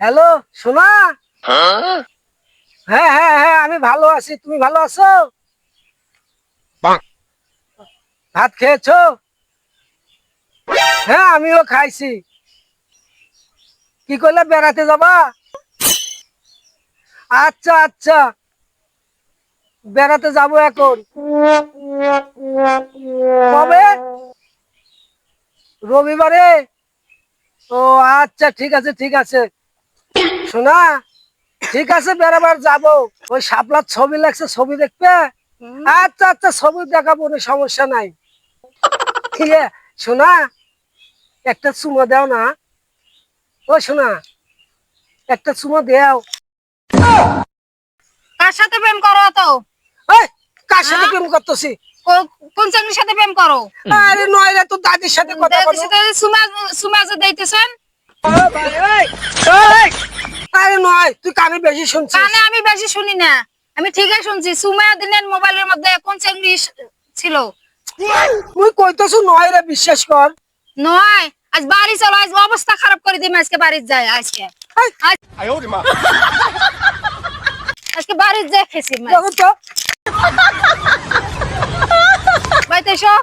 Hello সোনা। হ্যাঁ হ্যাঁ হ্যাঁ আমি ভালো আছি, তুমি ভালো আছো? ভাত খেয়েছো? হ্যাঁ আমিও খাইছি। কি করলে, বেড়াতে যাবা? আচ্ছা আচ্ছা, বেড়াতে যাবো এখন। কবে? রবিবারে? ও আচ্ছা, ঠিক আছে ঠিক আছে শোনা, ঠিক আছে বেড়াবার যাবো। ওই শাপলার ছবি লাগছে, ছবি দেখবে? আচ্ছা আচ্ছা, ছবি দেখাবো না, সমস্যা নাই। ঠিক আছে শোনা, একটা চুমা দাও না। ও শোনা, একটা চুমা দাও। কার সাথে প্রেম করো তো? এই, কার সাথে প্রেম করতেছি? কোন চাকরির সাথে প্রেম করো? আরে নয় রে, তোর দাদির সাথে কথা বলো। সুমা যে দিতেছেন। আরে নয়, তুই কানে বেশি শুনছিস। কানে আমি বেশি শুনি না, আমি ঠিকই শুনছি। সুমা দিনের মোবাইলের মধ্যে কোন চাকরি ছিল? তুই কইতেছো নয় রে, বিশ্বাস কর। নয়, আজ বাড়ি চলো, আজ অবস্থা খারাপ করে দিম। আজকে বাড়ি যাই, আজকে আজকে বাড়ি যাই, খেছি দেখো তো। বাইতে এসো।